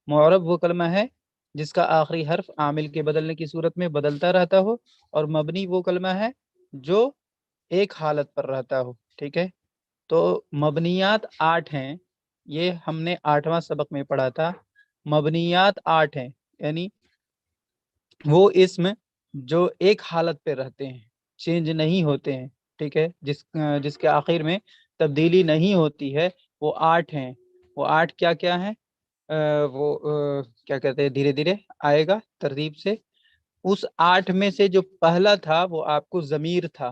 معرب وہ کلمہ ہے جس کا آخری حرف عامل کے بدلنے کی صورت میں بدلتا رہتا ہو، اور مبنی وہ کلمہ ہے جو ایک حالت پر رہتا ہو. ٹھیک ہے، تو مبنیات 8 ہیں. یہ ہم نے 8واں سبق میں پڑھا تھا. مبنیات 8 ہیں، یعنی وہ اسم جو ایک حالت پہ رہتے ہیں، چینج نہیں ہوتے ہیں. ٹھیک ہے، جس کے آخر میں تبدیلی نہیں ہوتی ہے، وہ 8 ہیں. وہ 8 کیا کیا ہیں؟ کیا کہتے ہیں، دھیرے دھیرے آئے گا ترتیب سے. اس 8 میں سے جو پہلا تھا وہ آپ کو ضمیر تھا.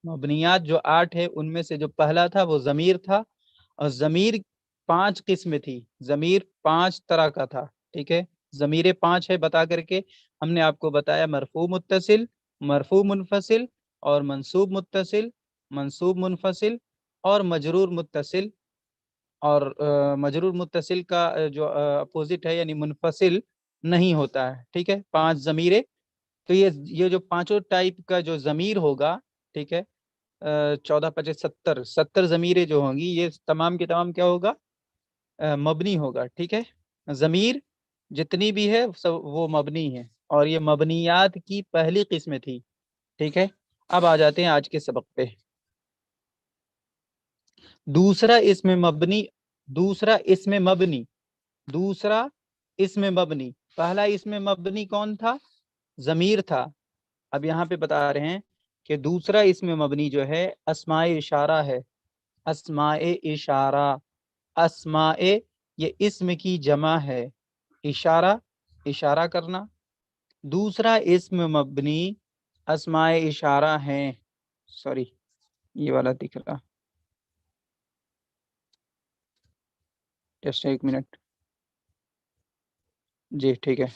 مبنیات جو 8 ہے ان میں سے جو پہلا تھا وہ ضمیر تھا. اور ضمیر 5 قسم تھی. ضمیر 5 طرح کا تھا. ٹھیک ہے، ضمیر 5 ہے بتا کر کے ہم نے آپ کو بتایا: مرفوع متصل، مرفوع منفصل، اور منصوب متصل، منصوب منفصل، اور مجرور متصل. اور مجرور متصل کا جو اپوزٹ ہے یعنی منفصل نہیں ہوتا ہے. ٹھیک ہے، 5 ضمیریں. تو یہ جو پانچوں ٹائپ کا جو ضمیر ہوگا، ٹھیک ہے، 14 25 70 ضمیریں جو ہوں گی، یہ تمام کے تمام کیا ہوگا؟ مبنی ہوگا. ٹھیک ہے، ضمیر جتنی بھی ہے سب وہ مبنی ہے، اور یہ مبنیات کی پہلی قسم تھی. ٹھیک ہے، اب آ جاتے ہیں آج کے سبق پہ. دوسرا اسم مبنی، دوسرا اسم مبنی، دوسرا اسم مبنی. پہلا اسم مبنی کون تھا؟ ضمیر تھا. اب یہاں پہ بتا رہے ہیں کہ دوسرا اسم مبنی جو ہے اسماء اشارہ ہے. اسماء اشارہ، اسماء یہ اسم کی جمع ہے، اشارہ اشارہ کرنا. دوسرا اسم مبنی اسماء اشارہ ہیں. سوری، یہ والا دکھ رہا، جسٹ ایک منٹ. جی ٹھیک ہے.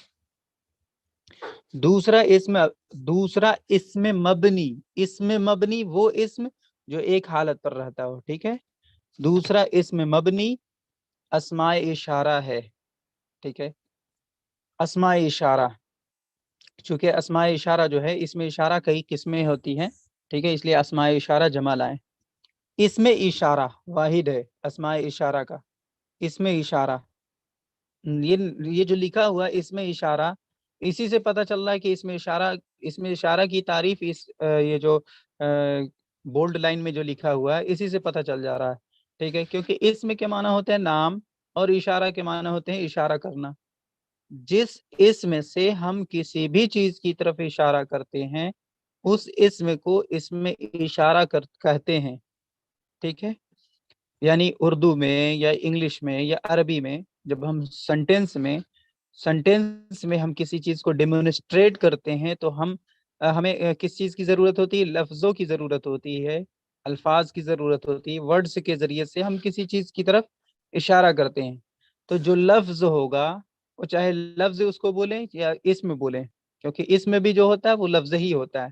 دوسرا اسم مبنی، اسم مبنی وہ اسم جو ایک حالت پر رہتا ہو. ٹھیک ہے، دوسرا اسم مبنی اسماء اشارہ ہے. ٹھیک ہے، اسماء اشارہ، چونکہ اسماء اشارہ جو ہے اس میں اشارہ کئی قسمیں ہوتی ہیں. ٹھیک ہے، اس لیے اسماء اشارہ جمع لائیں. اسم اشارہ واحد ہے اسماء اشارہ کا. اسم اشارہ، یہ جو لکھا ہوا اسم اشارہ، اسی سے پتہ چل رہا ہے کہ اسم اشارہ کی تعریف یہ جو بولڈ لائن میں جو لکھا ہوا ہے اسی سے پتہ چل جا رہا ہے. ٹھیک ہے، کیونکہ اسم کے معنی ہوتے ہیں نام، اور اشارہ کے معنی ہوتے ہیں اشارہ کرنا. جس اسم سے ہم کسی بھی چیز کی طرف اشارہ کرتے ہیں اس اسم کو اسم اشارہ کہتے ہیں. ٹھیک ہے، یعنی اردو میں یا انگلش میں یا عربی میں جب ہم سنٹینس میں ہم کسی چیز کو ڈیمونسٹریٹ کرتے ہیں تو ہمیں کس چیز کی ضرورت ہوتی ہے؟ لفظوں کی ضرورت ہوتی ہے، الفاظ کی ضرورت ہوتی ہے. ورڈز کے ذریعے سے ہم کسی چیز کی طرف اشارہ کرتے ہیں. تو جو لفظ ہوگا وہ چاہے لفظ اس کو بولیں یا اسم بولیں، کیونکہ اسم بھی جو ہوتا ہے وہ لفظ ہی ہوتا ہے.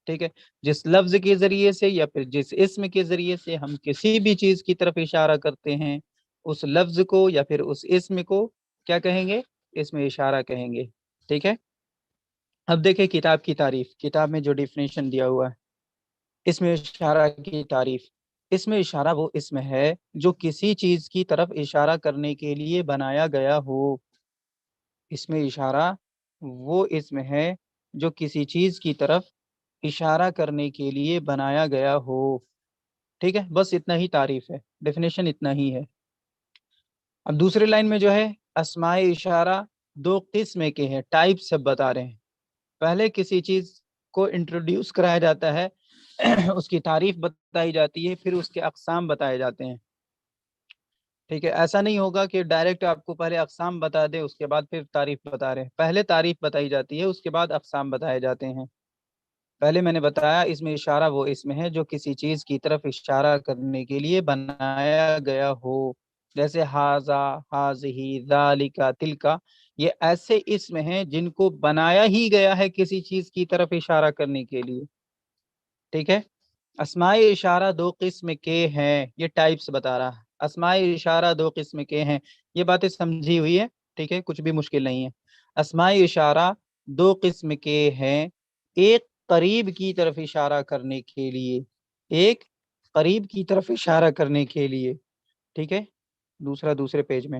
ٹھیک ہے، جس لفظ کے ذریعے سے یا پھر جس اسم کے ذریعے سے ہم کسی بھی چیز کی طرف اشارہ کرتے ہیں اس لفظ کو یا پھر اس اسم کو کیا کہیں گے؟ اسم اشارہ کہیں گے. ٹھیک ہے، اب دیکھیں کتاب کی تعریف، کتاب میں جو ڈیفینیشن دیا ہوا ہے اسم اشارہ کی تعریف. اسم اشارہ وہ اسم ہے جو کسی چیز کی طرف اشارہ کرنے کے لیے بنایا گیا ہو. اسم اشارہ وہ اسم ہے جو کسی چیز کی طرف اشارہ کرنے کے لیے بنایا گیا ہو. ٹھیک ہے، بس اتنا ہی تعریف ہے، ڈیفینیشن اتنا ہی ہے. اب دوسری لائن میں جو ہے اسماء اشارہ 2 قسم کے ہیں، ٹائپ سب بتا رہے ہیں. پہلے کسی چیز کو انٹروڈیوس کرایا جاتا ہے، اس کی تعریف بتائی جاتی ہے، پھر اس کے اقسام بتائے جاتے ہیں. ٹھیک ہے، ایسا نہیں ہوگا کہ ڈائریکٹ آپ کو پہلے اقسام بتا دے اس کے بعد پھر تعریف بتا رہے ہیں. پہلے تعریف بتائی جاتی ہے، اس کے بعد اقسام بتائے جاتے ہیں. پہلے میں نے بتایا اسم اشارہ وہ اسم ہے جو کسی چیز کی طرف اشارہ کرنے کے لیے بنایا گیا ہو. جیسے ہاذا، ہاذہی، ذالکا، تلکا، یہ ایسے اسم ہیں جن کو بنایا ہی گیا ہے کسی چیز کی طرف اشارہ کرنے کے لیے. ٹھیک ہے، اسماء اشارہ 2 قسم کے ہیں، یہ ٹائپس بتا رہا ہے. اسماء اشارہ 2 قسم کے ہیں، یہ باتیں سمجھی ہوئی ہے. ٹھیک ہے، کچھ بھی مشکل نہیں ہے. اسماء اشارہ 2 قسم کے ہیں، ایک قریب کی طرف اشارہ کرنے کے لیے، ایک قریب کی طرف اشارہ کرنے کے لیے. ٹھیک ہے، دوسرے پیج میں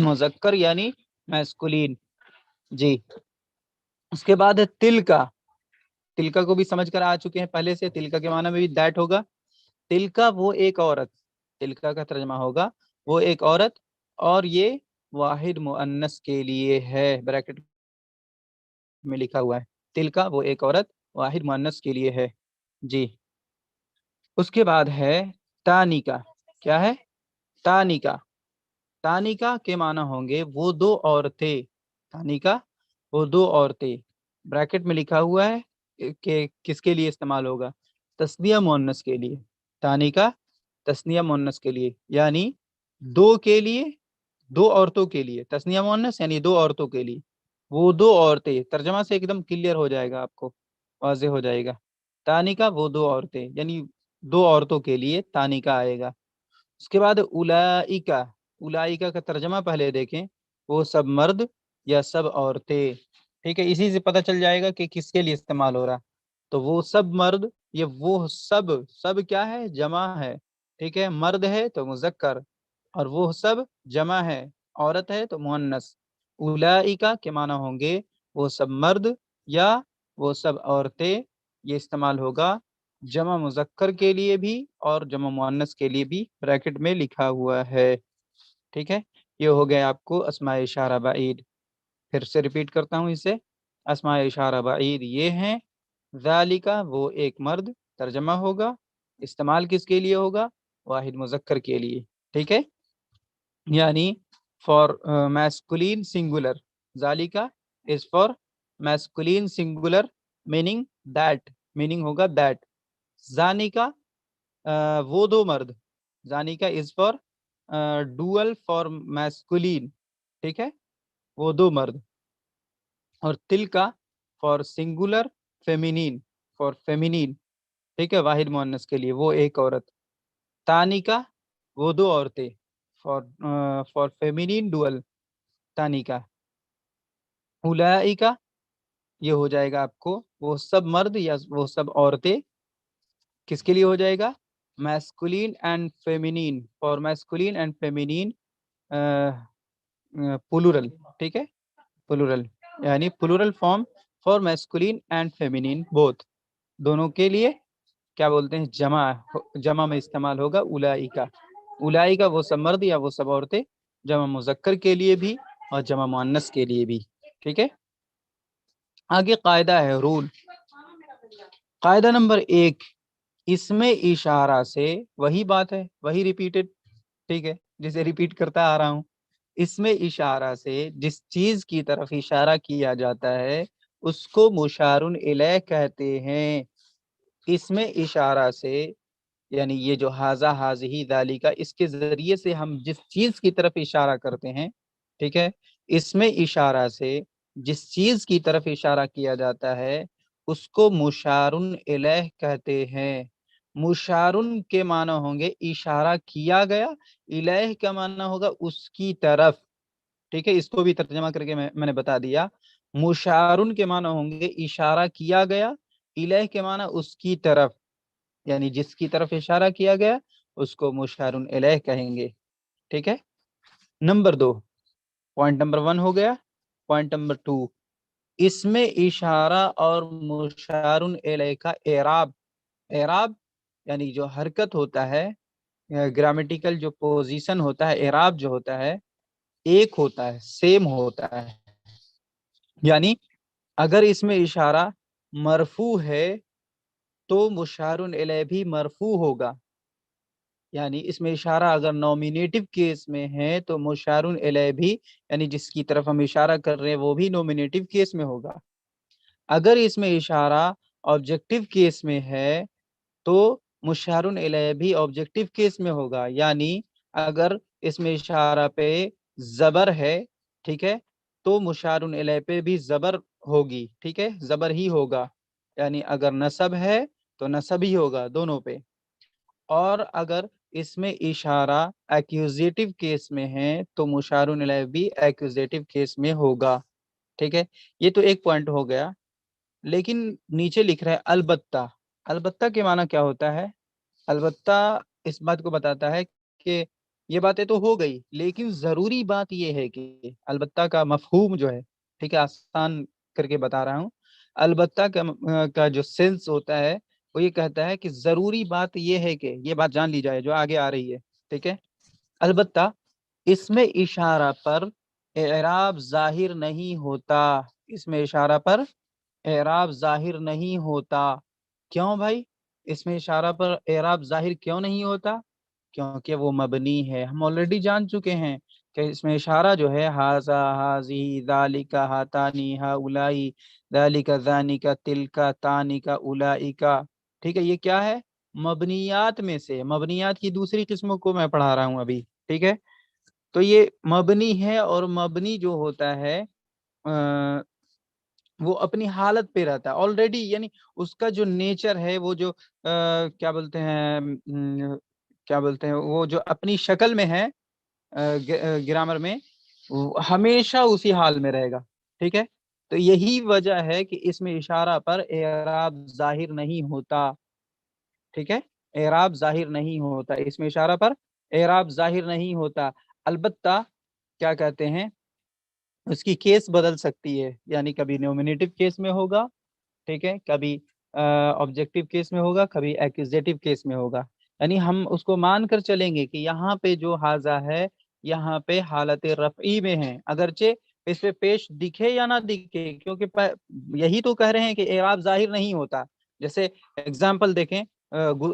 مذکر یعنی میسکولین. جی اس کے بعد ہے تلکا. تلکا کو بھی سمجھ کر آ چکے ہیں پہلے سے. تلکا کے معنی میں بھی دیٹ ہوگا. تلکا وہ ایک عورت. تلکا کا ترجمہ ہوگا وہ ایک عورت, اور یہ واحد مؤنث کے لیے ہے. بریکٹ میں لکھا ہوا ہے تلکا وہ ایک عورت واحد مؤنث کے لیے ہے. جی اس کے بعد ہے تانیکا. کیا ہے؟ تانیکا. تانیکا کے معنی ہوں گے وہ دو عورتیں. تانیکا وہ دو عورتیں. بریکٹ میں لکھا ہوا ہے کہ کس کے لیے استعمال ہوگا؟ تثنیہ مؤنث کے لیے. تانیکا تثنیہ مؤنث کے لیے, یعنی دو کے لیے, دو عورتوں کے لیے. تثنیہ مؤنث یعنی دو عورتوں کے لیے. وہ دو عورتیں, ترجمہ سے ایک دم کلیئر ہو جائے گا, آپ کو واضح ہو جائے گا. تانیکا وہ دو عورتیں, یعنی دو عورتوں کے لیے تانیکا آئے گا. اس کے بعد اولائکا. اولائکا کا ترجمہ پہلے دیکھیں, وہ سب مرد یا سب عورتیں. ٹھیک ہے, اسی سے پتہ چل جائے گا کہ کس کے لیے استعمال ہو رہا. تو وہ سب مرد, یہ وہ سب, سب کیا ہے؟ جمع ہے. ٹھیک ہے, مرد ہے تو مذکر, اور وہ سب جمع ہے, عورت ہے تو مؤنث. اولائکا کے معنی ہوں گے وہ سب مرد یا وہ سب عورتیں. یہ استعمال ہوگا جمع مذکر کے لیے بھی اور جمع مؤنث کے لیے بھی. بریکٹ میں لکھا ہوا ہے. ٹھیک ہے, یہ ہو گیا آپ کو اسماء اشارہ بعید. پھر سے ریپیٹ کرتا ہوں اسے. اسماء اشارہ بعید یہ ہیں: ذالکا وہ ایک مرد, ترجمہ ہوگا, استعمال کس کے لیے ہوگا؟ واحد مذکر کے لیے. ٹھیک ہے, یعنی for masculine singular. ذالکا is for masculine singular meaning that, meaning ہوگا that. زانیکا وہ دو مرد. زانیکا is for dual for masculine. ٹھیک ہے, وہ دو مرد. اور تلکا فار سنگولر فیمینین, فار فیمینین. ٹھیک ہے, واحد مؤنث کے لیے, وہ ایک عورت. تانیکا وہ دو عورتیں, فار فیمینین ڈوئل. تانیکا. اولائکا یہ ہو جائے گا آپ کو وہ سب مرد یا وہ سب عورتیں. کس کے لیے ہو جائے گا؟ Masculine and feminine, for masculine and feminine plural. ٹھیک ہے, پلورل یعنی plural form for masculine and feminine both, دونوں کے لیے کیا بولتے ہیں؟ جمع, جمع میں استعمال ہوگا اولائکا. اولائکا وہ سب مرد یا وہ سب عورتیں, جمع مذکر کے لیے بھی اور جمع مؤنث کے لیے بھی. ٹھیک ہے, آگے قاعدہ ہے, رول. قاعدہ نمبر 1, اس میں اشارہ سے, وہی بات ہے, وہی ریپیٹڈ. ٹھیک ہے, جسے ریپیٹ کرتا آ رہا ہوں. اس میں اشارہ سے جس چیز کی طرف اشارہ کیا جاتا ہے اس کو مشار الیہ کہتے ہیں. اس میں اشارہ سے یعنی یہ جو ہاذا ہاذہی ذالکا, اس کے ذریعے سے ہم جس چیز کی طرف اشارہ کرتے ہیں. ٹھیک ہے, اس میں اشارہ سے جس چیز کی طرف اشارہ کیا جاتا ہے اس کو مشار الیہ کہتے ہیں. مشارن کے معنی ہوں گے اشارہ کیا گیا, الیہ کا معنی ہوگا اس کی طرف. ٹھیک ہے, اس کو بھی ترجمہ کر کے میں نے بتا دیا. مشارن کے معنی ہوں گے اشارہ کیا گیا, الیہ کے معنی اس کی طرف, یعنی جس کی طرف اشارہ کیا گیا اس کو مشار الیہ کہیں گے. ٹھیک ہے, نمبر 2, پوائنٹ نمبر 1 ہو گیا. پوائنٹ نمبر 2, اس میں اشارہ اور مشار الیہ کا اعراب. اعراب یعنی جو حرکت ہوتا ہے, گرامیٹیکل جو پوزیشن ہوتا ہے, اعراب جو ہوتا ہے ایک ہوتا ہے, سیم ہوتا ہے. یعنی اگر اس میں اشارہ مرفوع ہے تو مشار الیہ بھی مرفوع ہوگا. یعنی اس میں اشارہ اگر نومینیٹو کیس میں ہے تو مشار الیہ بھی, یعنی جس کی طرف ہم اشارہ کر رہے ہیں وہ بھی نومینیٹو کیس میں ہوگا. اگر اس میں اشارہ آبجیکٹو کیس میں ہے تو مشار الیہ بھی آبجیکٹو کیس میں ہوگا. یعنی اگر اس میں اشارہ پہ زبر ہے, ٹھیک ہے, تو مشار الیہ پہ بھی زبر ہوگی. ٹھیک ہے, زبر ہی ہوگا. یعنی اگر نصب ہے تو نصب ہی ہوگا دونوں پہ. اور اگر اس میں اشارہ ایکوزیٹو کیس میں ہے تو مشار الیہ بھی ایکوزیٹو کیس میں ہوگا. ٹھیک ہے, یہ تو ایک پوائنٹ ہو گیا. لیکن نیچے لکھ رہا ہے البتہ. البتہ کے معنی کیا ہوتا ہے؟ البتہ اس بات کو بتاتا ہے کہ یہ باتیں تو ہو گئی، لیکن ضروری بات یہ ہے کہ البتہ کا مفہوم جو ہے، ٹھیک ہے، آسان کر کے بتا رہا ہوں، البتہ کا جو سینس ہوتا ہے وہ یہ کہتا ہے کہ ضروری بات یہ ہے کہ یہ بات جان لی جائے جو آگے آ رہی ہے، ٹھیک ہے، البتہ اس میں اشارہ پر اعراب ظاہر نہیں ہوتا، اس میں اشارہ پر اعراب ظاہر نہیں ہوتا۔ کیوں بھائی اس میں اشارہ پر اعراب ظاہر کیوں نہیں ہوتا؟ کیونکہ وہ مبنی ہے، ہم آلریڈی جان چکے ہیں کہ اس میں اشارہ جو ہے ہاذا، ہاذی، ذالک، ہاتانی، ہاؤلائی، ذالک، ذانک، تلک، تانک، اولئک، ٹھیک ہے، یہ کیا ہے؟ مبنیات میں سے، مبنیات کی دوسری قسموں کو میں پڑھا رہا ہوں ابھی، ٹھیک ہے، تو یہ مبنی ہے، اور مبنی جو ہوتا ہے وہ اپنی حالت پہ رہتا ہے آلریڈی، یعنی اس کا جو نیچر ہے، وہ جو کیا بولتے ہیں وہ جو اپنی شکل میں ہے گرامر میں، وہ ہمیشہ اسی حال میں رہے گا، ٹھیک ہے، تو یہی وجہ ہے کہ اس میں اشارہ پر اعراب ظاہر نہیں ہوتا، ٹھیک ہے، اعراب ظاہر نہیں ہوتا، اس میں اشارہ پر اعراب ظاہر نہیں ہوتا، البتہ کیا کہتے ہیں، اس کی کیس بدل سکتی ہے، یعنی کبھی نومینیٹو کیس میں ہوگا، ٹھیک ہے، کبھی آبجیکٹو کیس میں ہوگا، کبھی ایکوزیٹو کیس میں ہوگا، یعنی ہم اس کو مان کر چلیں گے کہ یہاں پہ جو حاضہ ہے یہاں پہ حالت رفعی میں ہے، اگرچہ اس پہ پیش دکھے یا نہ دکھے، کیونکہ یہی تو کہہ رہے ہیں کہ اعراب ظاہر نہیں ہوتا۔ جیسے اگزامپل دیکھیں،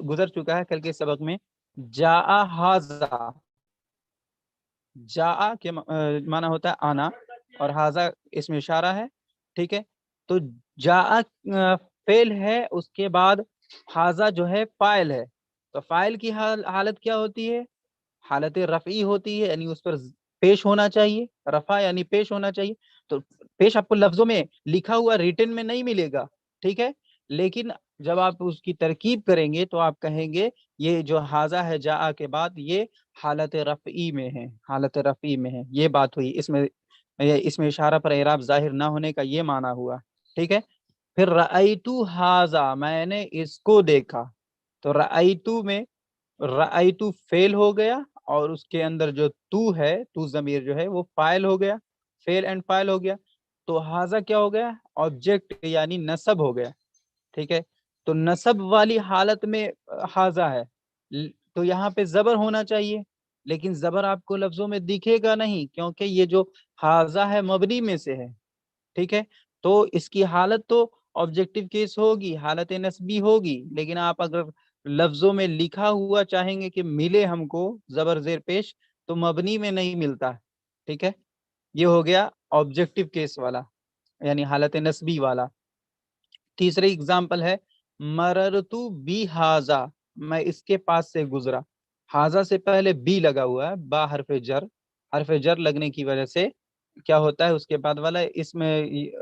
گزر چکا ہے کل کے سبق میں، جاء حاضہ، جاء کے معنی ہوتا ہے آنا، اور حاضہ اس میں اشارہ ہے، ٹھیک ہے، تو جاء فعل ہے، اس کے بعد حاضہ جو ہے فاعل ہے، تو فاعل کی حالت کیا ہوتی ہے؟ حالت رفعی ہوتی ہے، یعنی اس پر پیش ہونا چاہیے، رفع یعنی پیش ہونا چاہیے، تو پیش آپ کو لفظوں میں لکھا ہوا ریٹن میں نہیں ملے گا، ٹھیک ہے، لیکن جب آپ اس کی ترکیب کریں گے تو آپ کہیں گے یہ جو حاضہ ہے جاء کے بعد یہ حالت رفعی میں ہے، حالت رفعی میں ہے، یہ بات ہوئی، اس میں اشارہ پر اعراب ظاہر نہ ہونے کا یہ معنی ہوا، ٹھیک ہے، پھر رأیتو حاذا، میں نے اس کو دیکھا، تو رأیتو میں رأیتو فعل ہو گیا، اور اس کے اندر جو تو ہے، تو ضمیر جو ہے وہ فاعل ہو گیا، فعل اینڈ فاعل ہو گیا، تو حاذا کیا ہو گیا؟ آبجیکٹ یعنی نسب ہو گیا، ٹھیک ہے، تو نسب والی حالت میں حاذا ہے، تو یہاں پہ زبر ہونا چاہیے، لیکن زبر آپ کو لفظوں میں دکھے گا نہیں، کیونکہ یہ جو حاذا ہے مبنی میں سے ہے، ٹھیک ہے، تو اس کی حالت تو آبجیکٹو کیس ہوگی، حالت نسبی ہوگی، لیکن آپ اگر لفظوں میں لکھا ہوا چاہیں گے کہ ملے ہم کو زبر زیر پیش، تو مبنی میں نہیں ملتا، ٹھیک ہے، یہ ہو گیا آبجیکٹو کیس والا، یعنی حالت نسبی والا۔ تیسری اگزامپل ہے مررتو بی حاذا، میں اس کے پاس سے گزرا، حاذا سے پہلے بی لگا ہوا ہے، با حرف جر، حرف جر لگنے کی وجہ سے کیا ہوتا ہے اس کے بعد والا اس میں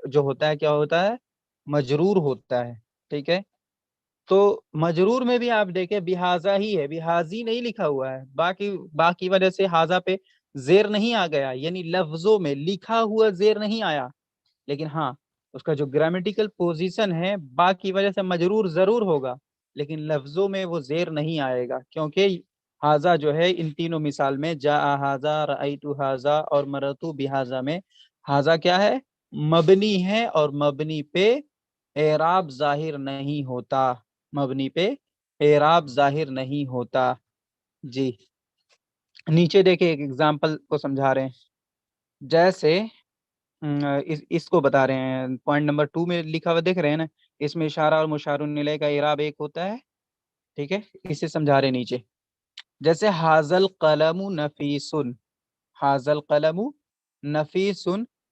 جو ہوتا ہے کیا ہوتا ہے؟ مجرور ہوتا ہے، ٹھیک ہے، تو مجرور میں بھی آپ دیکھیں بحاذا ہی ہے، بحاذی نہیں لکھا ہوا ہے، باقی وجہ سے حاذا پہ زیر نہیں آ گیا، یعنی لفظوں میں لکھا ہوا زیر نہیں آیا، لیکن ہاں اس کا جو گرامیٹیکل پوزیشن ہے باقی وجہ سے مجرور ضرور ہوگا، لیکن لفظوں میں وہ زیر نہیں آئے گا، کیونکہ حاذا جو ہے ان تینوں مثال میں جاء حاذا، رأیت حاذا اور مررت بحاذا میں حاذا کیا ہے؟ مبنی ہے، اور مبنی پہ اعراب ظاہر نہیں ہوتا، مبنی پہ اعراب ظاہر نہیں ہوتا۔ جی نیچے دیکھیں ایک ایگزامپل کو سمجھا رہے ہیں، جیسے اس کو بتا رہے ہیں، پوائنٹ نمبر 2 میں لکھا ہوا دیکھ رہے ہیں نا، اس میں اشارہ اور مشار الیہ کا اعراب ایک ہوتا ہے، ٹھیک ہے، اسے سمجھا رہے ہیں نیچے، جیسے حاذل قلم نفیس، حاذل قلم نفیس،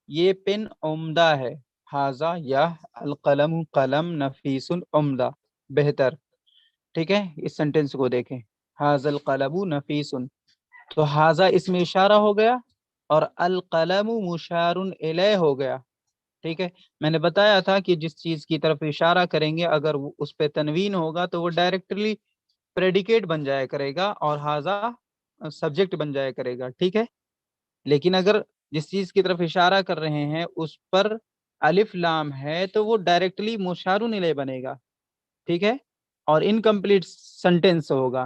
یہ پن عمدہ ہے، حاذا یا القلم قلم نفیس عمدہ بہتر، ٹھیک ہے، اس سینٹینس کو دیکھیں، حاذل قلم نفیس، تو حاذا اس میں اشارہ ہو گیا، اور القلم مشار الیہ ہو گیا، ٹھیک ہے، میں نے بتایا تھا کہ جس چیز کی طرف اشارہ کریں گے اگر اس پہ تنوین ہوگا تو وہ ڈائریکٹلی پریڈیکیٹ بن جایا کرے گا، اور حاذا سبجیکٹ بن جایا کرے گا، ٹھیک ہے، لیکن اگر جس چیز کی طرف اشارہ کر رہے ہیں اس پر الف لام ہے تو وہ ڈائریکٹلی مشار الیہ بنے گا، ٹھیک ہے، اور انکمپلیٹ سینٹینس ہوگا،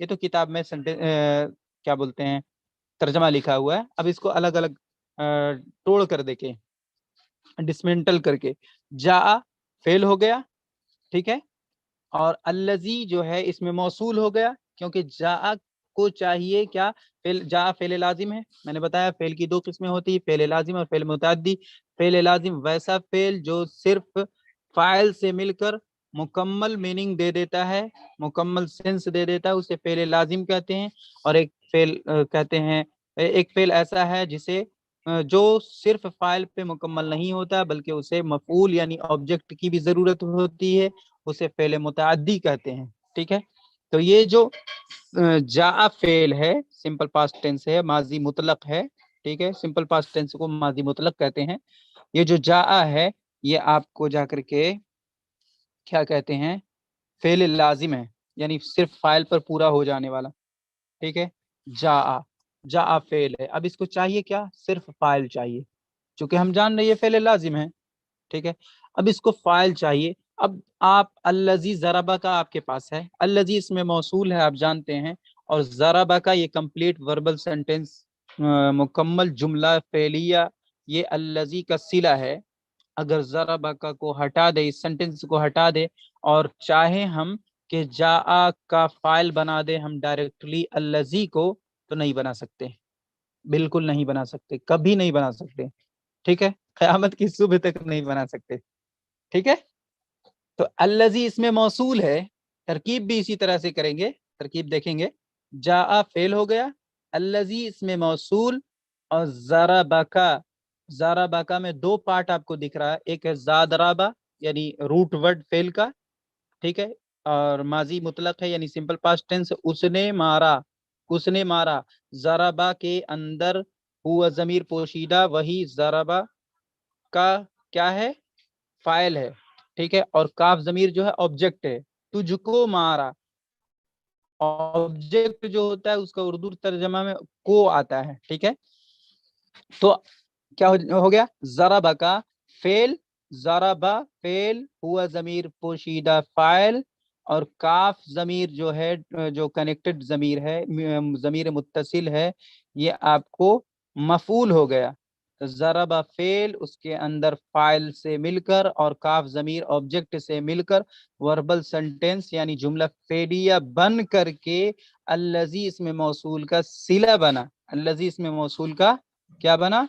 یہ تو کتاب میں کیا بولتے ہیں ترجمہ لکھا ہوا ہے. اب اس کو الگ الگ توڑ کر دیکھیں, ڈسمنٹل کر کے. جا فعل ہو گیا, ٹھیک ہے, اور الذی جو ہے اس میں موصول ہو گیا, کیونکہ جا کو چاہیے کیا, جا فعل لازم ہے. میں نے بتایا فعل کی دو قسمیں ہوتی ہیں, فعل لازم اور فعل متعدی. فعل لازم ویسا فعل جو صرف فاعل سے مل کر مکمل میننگ دے دیتا ہے, مکمل سینس دے دیتا ہے, اسے فعل لازم کہتے ہیں. اور ایک فعل کہتے ہیں, ایک فعل ایسا ہے جسے جو صرف فاعل پہ مکمل نہیں ہوتا بلکہ اسے مفعول یعنی آبجیکٹ کی بھی ضرورت ہوتی ہے, اسے فعل متعدی کہتے ہیں. ٹھیک ہے, تو یہ جو جاء فعل ہے سمپل پاسٹ ٹینس ہے, ماضی مطلق ہے. ٹھیک ہے, سمپل پاسٹ ٹینس کو ماضی مطلق کہتے ہیں. یہ جو جاء ہے یہ آپ کو جا کر کے کیا کہتے ہیں, فعل لازم ہے, یعنی صرف فاعل پر پورا ہو جانے والا. ٹھیک ہے, جاء فعل ہے. اب اس کو چاہیے کیا, صرف فاعل چاہیے, چونکہ ہم جان رہے یہ فعل لازم ہے. ٹھیک ہے, اب اس کو فاعل چاہیے. اب آپ الذی ضربہ کا آپ کے پاس ہے, الذی اس میں موصول ہے آپ جانتے ہیں, اور ضربہ کا یہ کمپلیٹ وربل سینٹینس مکمل جملہ فعلیہ, یہ الذی کا صلہ ہے. اگر ضربہ کو ہٹا دے, اس سینٹینس کو ہٹا دے, اور چاہیں ہم کہ جاء کا فاعل بنا دے ہم ڈائریکٹلی الذی کو, تو نہیں بنا سکتے, بالکل نہیں بنا سکتے, کبھی نہیں بنا سکتے. ٹھیک ہے, قیامت کی صبح تک نہیں بنا سکتے. ٹھیک ہے, تو الذی اس میں موصول ہے, ترکیب بھی اسی طرح سے کریں گے. ترکیب دیکھیں گے, جاء فعل ہو گیا, الذی اس میں موصول, اور ضربہ میں دو پارٹ آپ کو دکھ رہا ہے, ایک ہے ضربہ یعنی روٹ ورڈ فعل کا, ٹھیک ہے, اور ماضی مطلق ہے یعنی سمپل پاسٹ ٹینس, اس نے مارا. ضربہ کے اندر ہوا ضمیر پوشیدہ, وہی ضربہ کا کیا ہے, فاعل ہے. ٹھیک ہے, اور کاف ضمیر جو ہے آبجیکٹ ہے, تجھ کو مارا. آبجیکٹ جو ہوتا ہے اس کا اردو ترجمہ میں کو آتا ہے. ٹھیک ہے, تو کیا ہو گیا, ضربہ کا فعل, ضربہ فعل, ہوا ضمیر پوشیدہ فاعل, اور کاف ضمیر جو ہے جو کنیکٹڈ ضمیر ہے, ضمیر متصل ہے, یہ آپ کو مفعول ہو گیا. ضربہ فعل اس کے اندر فاعل سے مل کر اور کاف ضمیر آبجیکٹ سے مل کر وربل سینٹینس یعنی جملہ فعلیہ بن کر کے الذی اس میں موصول کا صلہ بنا. الذی اس میں موصول کا کیا بنا,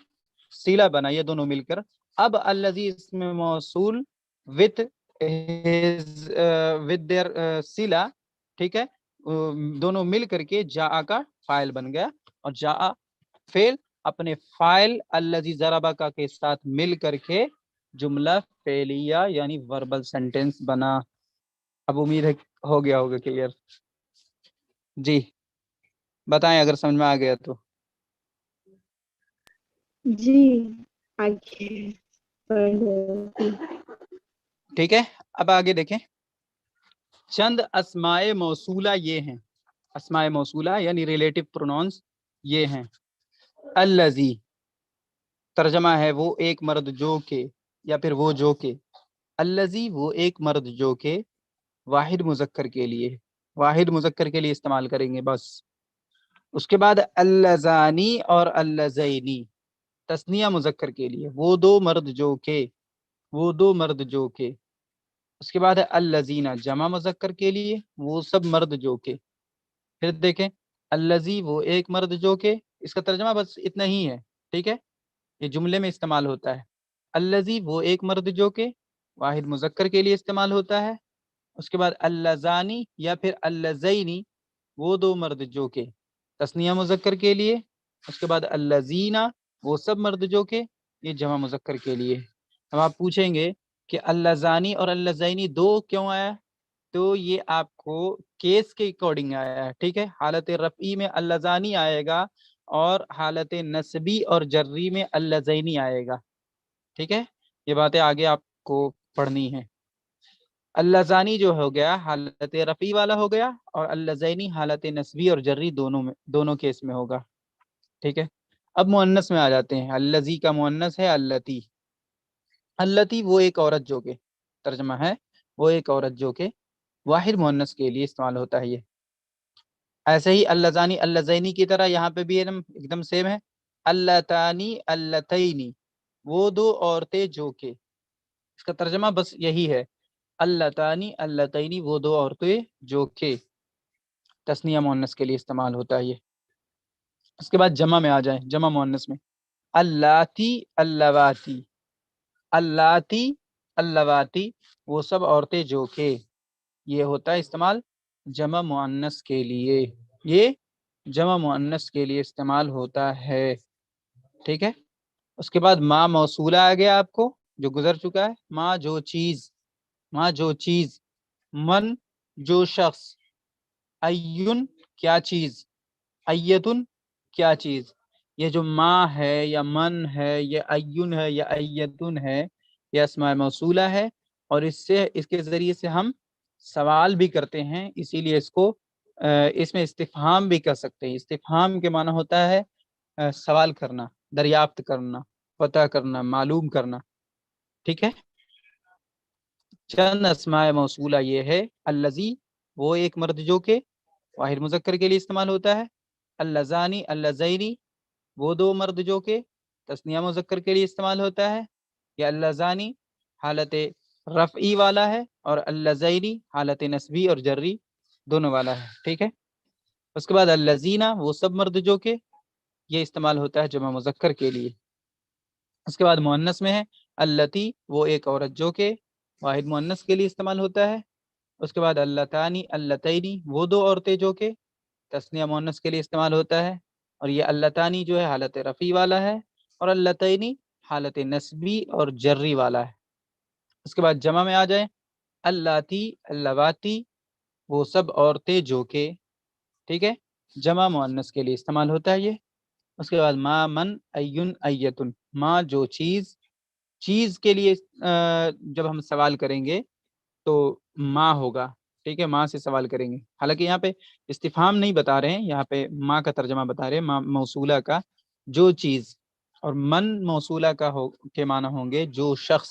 صلہ بنا, یہ دونوں مل کر. اب الذی اس میں موصول with their صلہ, ٹھیک ہے, دونوں مل کر کے جاء کا فاعل بن گیا, اور جاء فعل اپنے فاعل الذی ضربہ کا کے ساتھ مل کر کے جملہ فعلیہ یعنی وربل سینٹینس بنا. اب امید ہے ہو گیا ہوگا کلیئر. جی بتائیں اگر سمجھ میں آ گیا تو. جی آگے پڑھو. ٹھیک ہے, اب آگے دیکھیں, چند اسماء موصولہ یہ ہیں, اسماء موصولہ یعنی ریلیٹو پروناؤنس یہ ہیں. الذی ترجمہ ہے وہ ایک مرد جو کہ, یا پھر وہ جو کہ, الذی وہ ایک مرد جو کہ, واحد مذکر کے لیے, واحد مذکر کے لیے استعمال کریں گے بس. اس کے بعد اللذانی اور اللذینی تثنیہ مذکر کے لیے, وہ دو مرد جو کہ, وہ دو مرد جو کہ. اس کے بعد ہے الذین جمع مذکر کے لیے, وہ سب مرد جو کہ. پھر دیکھیں الذی وہ ایک مرد جو کہ, اس کا ترجمہ بس اتنا ہی ہے. ٹھیک ہے, یہ جملے میں استعمال ہوتا ہے. الذی وہ ایک مرد جو کہ واحد مذکر کے لیے استعمال ہوتا ہے. اس کے بعد اللذانی یا پھر اللذینی وہ دو مرد جو کہ تثنیہ مذکر کے لیے. اس کے بعد اللذین وہ سب مرد جو کہ, یہ جمع مذکر کے لیے. اب آپ پوچھیں گے کہ اللذانی اور اللذینی دو کیوں آیا, تو یہ آپ کو کیس کے اکارڈنگ آیا ہے. ٹھیک ہے, حالت رفعی میں اللذانی آئے گا اور حالت نصبی اور جری میں اللذینی آئے گا. ٹھیک ہے, یہ باتیں آگے آپ کو پڑھنی ہیں. اللذانی جو ہو گیا حالت رفعی والا ہو گیا, اور اللذینی حالت نصبی اور جری دونوں کیس میں ہوگا. ٹھیک ہے, اب مؤنث میں آ جاتے ہیں. الذی کا مؤنث ہے اللتی. اللتی وہ ایک عورت جو کہ, ترجمہ ہے وہ ایک عورت جو کہ واحد مؤنث کے لیے استعمال ہوتا ہے. یہ ایسے ہی اللذانی اللذینی کی طرح یہاں پہ بھی ایک دم سیم ہے، اللتانی اللتینی، وہ دو عورتیں جو کہ، اس کا ترجمہ بس یہی ہے، اللتانی اللتینی، وہ دو عورتیں جو کہ، تثنیہ مؤنث کے لیے استعمال ہوتا ہے یہ۔ اس کے بعد جمع میں آ جائیں، جمع مؤنث میں، اللاتی اللواتی، اللاتی اللواتی، وہ سب عورتیں جو کہ، یہ ہوتا ہے استعمال جمع مؤنث کے لیے، یہ جمع مؤنث کے لیے استعمال ہوتا ہے، ٹھیک ہے۔ اس کے بعد ما موصولہ آ گیا آپ کو جو گزر چکا ہے، ما جو چیز، ما جو چیز، من جو شخص، ایون کیا چیز، ایتن کیا چیز، یہ جو ما ہے یا من ہے یا ایون ہے یا ایتن ہے، یہ اسماء موصولہ ہے، اور اس کے ذریعے سے ہم سوال بھی کرتے ہیں، اسی لیے اس کو اس میں استفہام بھی کر سکتے ہیں۔ استفہام کے معنی ہوتا ہے سوال کرنا، دریافت کرنا، پتہ کرنا، معلوم کرنا، ٹھیک ہے۔ چند اسماء موصولہ یہ ہے، الذی، وہ ایک مرد جو کہ واحد مذکر کے لیے استعمال ہوتا ہے، اللذانی اللذینی، وہ دو مرد جو کہ تثنیہ مذکر کے لیے استعمال ہوتا ہے، یا اللذانی حالت رفعی والا ہے، اور اللذینی حالت نسبی اور جری دونوں والا ہے، ٹھیک ہے۔ اس کے بعد اللذینہ، وہ سب مرد جو کہ، یہ استعمال ہوتا ہے جمع مذکر کے لیے۔ اس کے بعد مؤنث میں ہے اللتی، وہ ایک عورت جو کہ واحد مؤنث کے لیے استعمال ہوتا ہے۔ اس کے بعد اللتانی اللتینی، وہ دو عورتیں جو کہ تثنیہ مؤنث کے لیے استعمال ہوتا ہے، اور یہ اللتانی جو ہے حالت رفعی والا ہے، اور اللتینی حالت نسبی اور جری والا ہے۔ اس کے بعد جمع میں آ جائیں، اللاتی اللواتی، وہ سب عورتیں جو کہ، ٹھیک ہے، جمع مؤنث کے لیے استعمال ہوتا ہے یہ۔ اس کے بعد ما من ایون ایتن، ما جو چیز، چیز کے لیے جب ہم سوال کریں گے تو ما ہوگا، ٹھیک ہے، ماں سے سوال کریں گے، حالانکہ یہاں پہ استفہام نہیں بتا رہے ہیں، یہاں پہ ماں کا ترجمہ بتا رہے ہیں، ماں موصولہ کا جو چیز، اور من موصولہ کا کے معنی ہوں گے جو شخص،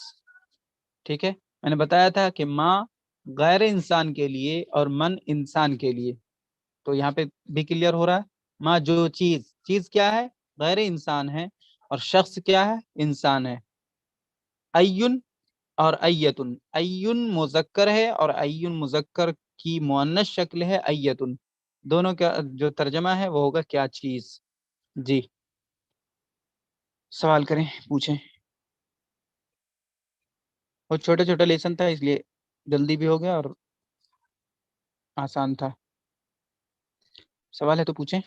ٹھیک ہے۔ میں نے بتایا تھا کہ ماں غیر انسان کے لیے اور من انسان کے لیے، تو یہاں پہ بھی کلیئر ہو رہا ہے، ماں جو چیز، چیز کیا ہے، غیر انسان ہے، اور شخص کیا ہے، انسان ہے۔ ایون اور ایتن، ایون مذکر ہے اور ایون مذکر کی مؤنث شکل ہے ایتن، دونوں کا جو ترجمہ ہے وہ ہوگا کیا چیز۔ جی سوال کریں، پوچھیں، وہ چھوٹا چھوٹا لیسن تھا اس لیے جلدی بھی ہو گیا اور آسان تھا۔ سوال ہے تو پوچھیں،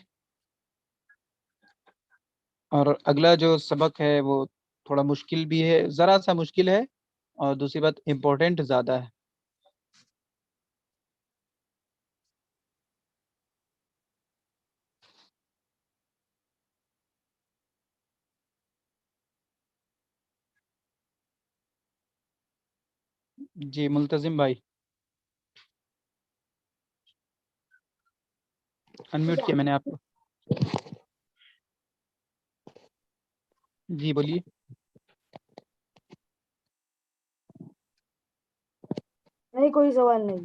اور اگلا جو سبق ہے وہ تھوڑا مشکل بھی ہے، ذرا سا مشکل ہے، اور دوسری بات امپورٹنٹ زیادہ ہے۔ جی ملتزم بھائی، انمیوٹ کیا میں نے آپ کو۔ جی بولیے۔ نہیں کوئی سوال نہیں۔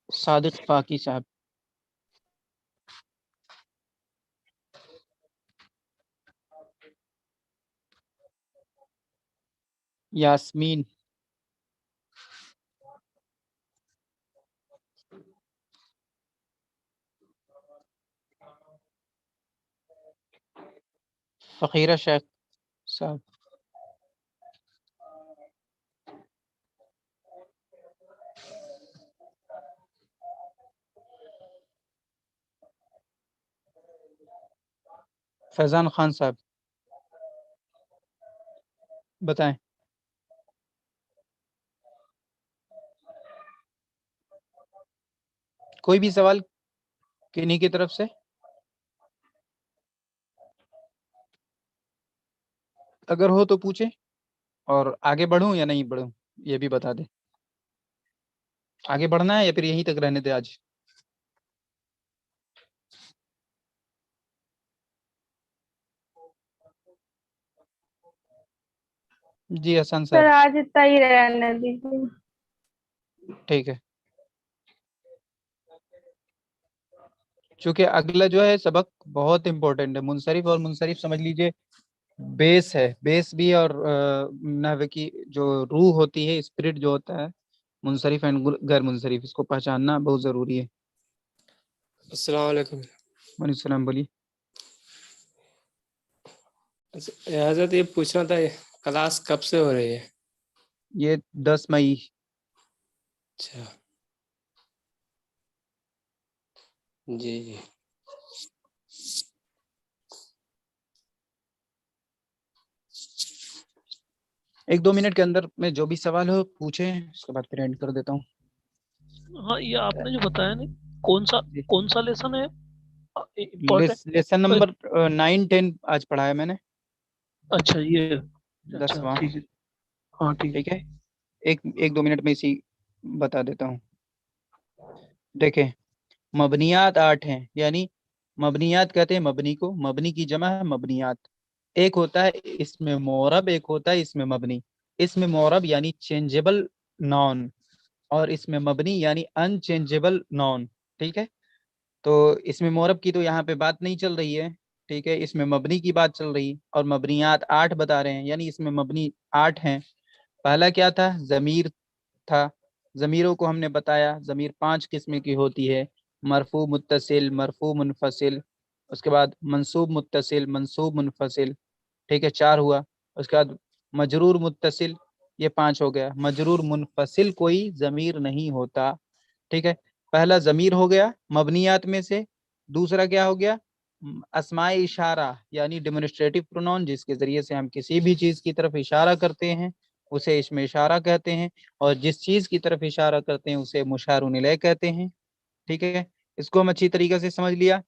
صادق فاقی صاحب، یاسمین، فقیرہ شیخ صاحب، فیضان خان صاحب، بتائیں۔ کوئی بھی سوال کنہیں کی طرف سے؟ اگر ہو تو پوچھیں، اور آگے بڑھوں یا نہیں بڑھوں یہ بھی بتا دیں۔ آگے بڑھنا ہے یا پھر یہیں تک رہنے دیں آج؟ جی حسن سر صاحب، آج اتنا ہی رہنے دیجیے۔ ٹھیک ہے۔ چونکہ اگلا جو ہے سبق بہت امپورٹنٹ ہے. منصرف اور منصرف سمجھ لیجئے بیس ہے, بیس بھی, اور نحو کی جو روح ہوتی ہے, اسپرٹ جو ہوتا ہے, منصرف اینڈ غیر منصرف, اس کو پہچاننا بہت ضروری ہے. السلام علیکم. وعلیکم السلام. بولیے. حضرت یہ پوچھنا تھا کلاس کب سے ہو رہی ہے؟ یہ 10 مئی. اچھا جی جی. ایک دو منٹ کے اندر میں جو بھی سوال ہو پوچھیں, اس کے بعد پھر اینڈ کر دیتا ہوں. ہاں یہ آپ نے جو بتایا نا, کون سا لیسن ہے لیسن نمبر 9-10 آج پڑھایا میں نے. اچھا یہ 10واں. ٹھیک ہے. ہاں ٹھیک ہے. ایک دو منٹ میں اسی بتا دیتا ہوں. دیکھیں, مبنیات 8 ہیں, یعنی مبنیات کہتے ہیں مبنی کو, مبنی کی جمع ہے مبنیات. ایک ہوتا ہے اس میں مورب, ایک ہوتا ہے اس میں مبنی. اس میں مورب یعنی چینجیبل نون, اور اس میں مبنی یعنی ان چینجیبل نون. ٹھیک ہے, تو اس میں مورب کی تو یہاں پہ بات نہیں چل رہی ہے. ٹھیک ہے, اس میں مبنی کی بات چل رہی, اور مبنیات 8 بتا رہے ہیں, یعنی اس میں مبنی 8 ہیں. پہلا کیا تھا؟ ضمیر تھا. ضمیروں کو ہم نے بتایا, ضمیر 5 قسم کی ہوتی ہے: مرفوع متصل, مرفوع منفصل, اس کے بعد منصوب متصل, منصوب منفصل. ٹھیک ہے, 4 ہوا. اس کے بعد مجرور متصل, یہ 5 ہو گیا. مجرور منفصل کوئی ضمیر نہیں ہوتا. ٹھیک ہے, پہلا ضمیر ہو گیا مبنیات میں سے. دوسرا کیا ہو گیا؟ اسماء اشارہ یعنی ڈیمونسٹریٹو پرونون, جس کے ذریعے سے ہم کسی بھی چیز کی طرف اشارہ کرتے ہیں اسے اسم اشارہ کہتے ہیں, اور جس چیز کی طرف اشارہ کرتے ہیں اسے مشار الیہ کہتے ہیں. ٹھیک ہے, اس کو ہم اچھی طریقے سے سمجھ لیا.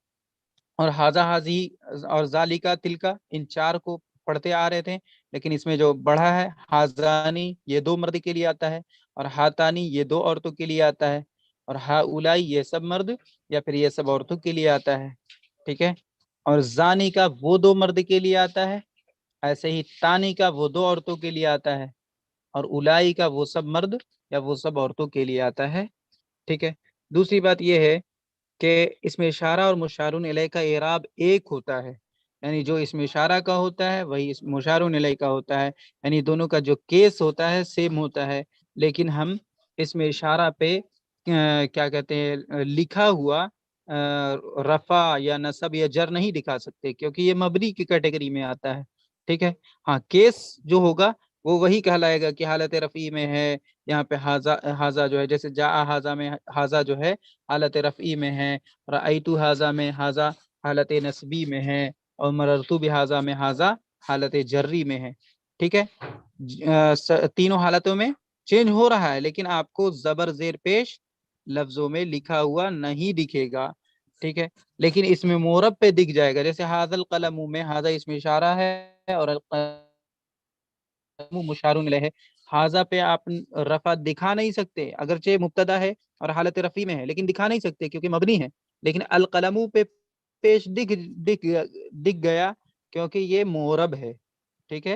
اور حاذا, حاذی اور ذالکا, تلکا, ان 4 کو پڑھتے آ رہے تھے, لیکن اس میں جو بڑھا ہے حاذانی, یہ 2 مرد کے لیے آتا ہے, اور ہاتانی, یہ 2 عورتوں کے لیے آتا ہے, اور ہاؤلائی, یہ سب مرد یا پھر یہ سب عورتوں کے لیے آتا ہے. ٹھیک ہے, اور زانی کا وہ 2 مرد کے لیے آتا ہے, ایسے ہی تانی کا وہ 2 عورتوں کے لیے آتا ہے, اور اولائی کا وہ سب مرد یا وہ سب عورتوں کے لیے آتا ہے. ٹھیک ہے, دوسری بات یہ ہے کہ اس میں اشارہ اور مشار الیہ کا اعراب ایک ہوتا ہے, یعنی جو اس میں اشارہ کا ہوتا ہے وہی اس مشار الیہ کا ہوتا ہے, یعنی دونوں کا جو کیس ہوتا ہے سیم ہوتا ہے. لیکن ہم اس میں اشارہ پہ کیا کہتے ہیں لکھا ہوا رفع یا نصب یا جر نہیں دکھا سکتے, کیونکہ یہ مبنی کی کیٹیگری میں آتا ہے. ٹھیک ہے, ہاں کیس جو ہوگا وہ وہی کہلائے گا کہ حالت رفعی میں ہے. یہاں پہ حاذا جو ہے, جیسے جاء حاذا میں حاذا جو ہے حالت رفعی میں ہے, رأیت حاذا میں حاذا حالت نصبی میں ہے, اور مررت بحاذا میں حاذا حالت جری میں ہے. ٹھیک ہے, تینوں حالتوں میں چینج ہو رہا ہے, لیکن آپ کو زبر زیر پیش لفظوں میں لکھا ہوا نہیں دکھے گا. ٹھیک ہے, لیکن اس میں مورب پہ دکھ جائے گا, جیسے حاذا القلم میں حاذا اس میں اشارہ ہے اور مشار الیہ ہے. حاذا پہ آپ رفع دکھا نہیں سکتے, اگرچہ مبتدا ہے اور حالت رفعی میں ہے, لیکن دکھا نہیں سکتے کیونکہ مبنی ہے. لیکن القلم پہ پیش دکھ گیا کیونکہ یہ مورب ہے. ٹھیک ہے,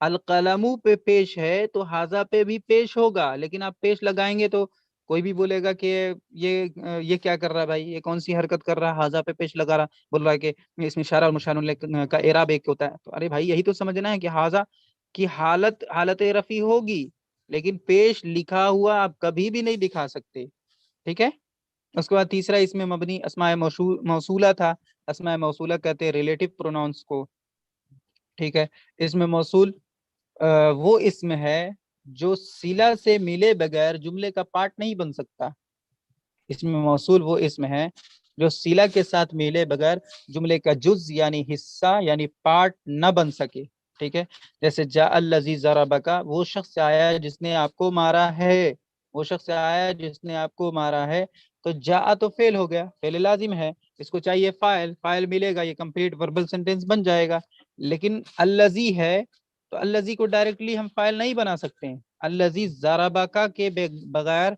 القلم پہ پیش ہے تو حاذا پہ بھی پیش ہوگا, لیکن آپ پیش لگائیں گے تو کوئی بھی بولے گا کہ یہ کیا کر رہا ہے بھائی, یہ کون سی حرکت کر رہا ہے, حاذا پہ پیش لگا رہا, بول رہا ہے کہ اس میں اشارہ اور مشار الیہ کا اعراب ایک ہوتا ہے. تو ارے بھائی یہی تو سمجھنا ہے کہ حاذا کی حالت رفع ہوگی, لیکن پیش لکھا ہوا آپ کبھی بھی نہیں دکھا سکتے. ٹھیک ہے, اس کے بعد تیسرا اس میں مبنی اسماء موصولہ تھا. اسماء موصولہ کہتے ہیں ریلیٹو پروناؤنس کو. ٹھیک ہے, اس میں موصول وہ اسم ہے جو صلہ سے ملے بغیر جملے کا پارٹ نہیں بن سکتا. اس میں موصول وہ اسم ہے جو صلہ کے ساتھ ملے بغیر جملے کا جز یعنی حصہ یعنی پارٹ نہ بن سکے. ٹھیک ہے, جیسے جاء الذی ضربک, وہ شخص آیا جس نے آپ کو مارا ہے, وہ شخص آیا جس نے آپ کو مارا ہے. تو جاء تو فعل ہو گیا, فعل لازم ہے, اس کو چاہیے فاعل ملے گا, یہ کمپلیٹ وربل سینٹینس بن جائے گا. لیکن الذی ہے تو الذی کو ڈائریکٹلی ہم فاعل نہیں بنا سکتے ہیں. الذی ضربک کے بغیر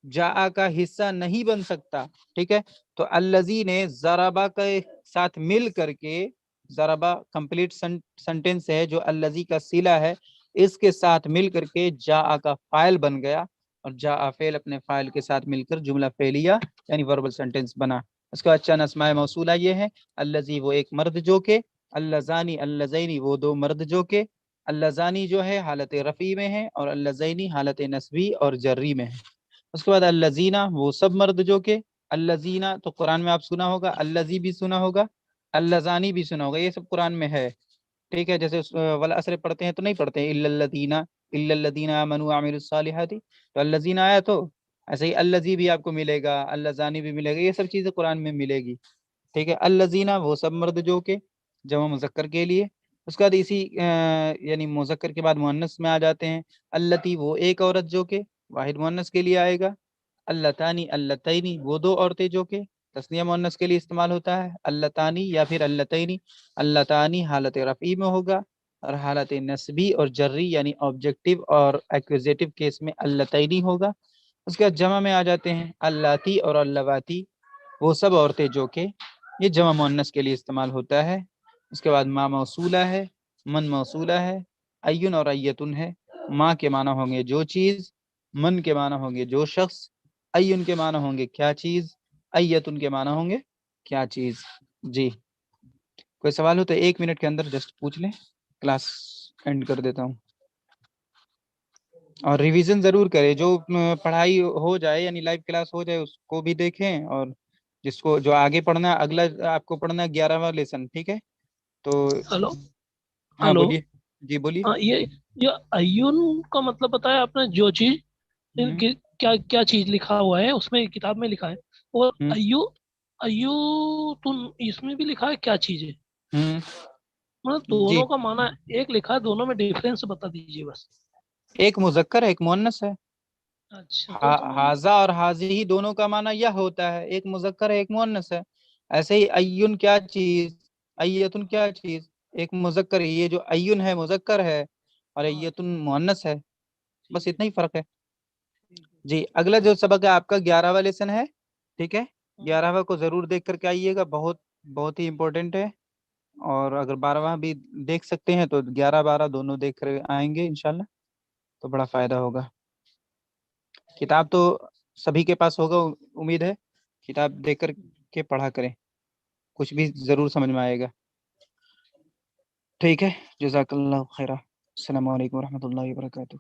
جاء کا حصہ نہیں بن سکتا. ٹھیک ہے, تو الذی نے ضربہ کے ساتھ مل کر کے, ضربہ کمپلیٹ سنٹینس ہے جو الذی کا صلہ ہے, اس کے ساتھ مل کر کے جاء کا فاعل بن گیا, اور جاء فعل اپنے فاعل کے ساتھ مل کر جملہ فعلیہ یعنی وربل سنٹینس بنا. اس کے بعد چند اسماء موصولہ یہ ہیں، الذی وہ ایک مرد جو کہ، اللذانی اللذینی وہ دو مرد جو کہ، اللذانی جو ہے حالت رفعی میں ہے اور اللذینی حالت نصبی اور جری میں ہے۔ اس کے بعد اللذینہ وہ سب مرد جو کہ، اللذینہ تو قرآن میں آپ سنا ہوگا، اللذی بھی سنا ہوگا، اللذانی بھی سنا ہوگا، یہ سب قرآن میں ہے، ٹھیک ہے۔ جیسے والعصر پڑھتے ہیں تو نہیں پڑھتے ہیں الا الذین آمنوا وعملوا الصالحات، تو الذین آیا تو ایسے ہی الذی بھی آپ کو ملے گا، اللذانی بھی ملے گا، یہ سب چیزیں قرآن میں ملے گی، ٹھیک ہے۔ الذین وہ سب مرد جو کہ جمع مذکر کے لیے، اس کے بعد اسی یعنی مذکر کے بعد مؤنث میں آ جاتے ہیں، اللتی وہ ایک عورت جو کہ واحد مؤنث کے لیے آئے گا، اللتانی اللتینی وہ دو عورتیں جو کہ تثنیہ مؤنث کے لیے استعمال ہوتا ہے، اللتانی یا پھر اللتینی، اللتانی حالت رفعی میں ہوگا اور حالت نسبی اور جری یعنی آبجیکٹیو اور ایکوزیٹو کیس میں اللتینی ہوگا۔ اس کے بعد جمع میں آ جاتے ہیں اللاتی اور اللواتی وہ سب عورتیں جو کہ یہ جمع مؤنث کے لیے استعمال ہوتا ہے۔ اس کے بعد ما موصولہ ہے، من موصولہ ہے، ایون اور ایتن ہے۔ ما کے معنی ہوں گے جو چیز، من کے معنی ہوں گے جو شخص، ایون کے معنی ہوں گے کیا چیز، ایتن کے معنی ہوں گے کیا چیز۔ جی کوئی سوال ہو تو 1 منٹ کے اندر جسٹ پوچھ لیں، کلاس اینڈ کر دیتا ہوں۔ اور ریویژن ضرور کریں، جو پڑھائی ہو جائے یعنی لائیو کلاس ہو جائے اس کو بھی دیکھیں، اور جس کو جو آگے پڑھنا ہے اگلا آپ کو پڑھنا ہے 11واں لیسن، ٹھیک ہے۔ تو ہلو ہاں ہلو بولیے، جی بولیے۔ ہاں یہ ایون کا مطلب بتایا آپ نے، جو چیز ہوں، کیا کیا چیز لکھا ہوا ہے اس میں کتاب میں لکھا ہے، اور ہوں، ایو تم اس میں بھی لکھا ہے کیا چیز ہے، ہوں، مطلب جی دونوں کا معنی ایک لکھا ہے، دونوں میں ڈیفرنس بتا دیجیے بس۔ ایک مذکر ہے ایک مؤنث ہے، اچھا تو حاذا اور حاذی دونوں کا معنی یہ ہوتا ہے، ایک مذکر ہے ایک مؤنث ہے۔ ایسے ہی ایون کیا چیز، ایتن کیا چیز، ایک مذکر ہے، یہ جو ایون ہے مذکر ہے اور ایتن مؤنث ہے، بس اتنا ہی فرق ہے۔ جی اگلا جو سبق ہے آپ کا 11واں لیسن ہے، ٹھیک ہے۔ 11واں کو ضرور دیکھ کر کے آئیے گا، بہت بہت ہی امپورٹنٹ ہے، اور اگر 12واں بھی دیکھ سکتے ہیں تو 11 12 دونوں دیکھ کر آئیں گے انشاءاللہ تو بڑا فائدہ ہوگا۔ کتاب تو سبھی کے پاس ہوگا امید ہے، کتاب دیکھ کر کے پڑھا کریں، کچھ بھی ضرور سمجھ میں آئے گا، ٹھیک ہے۔ جزاک اللہ خیرہ، السلام علیکم ورحمۃ اللہ وبرکاتہ۔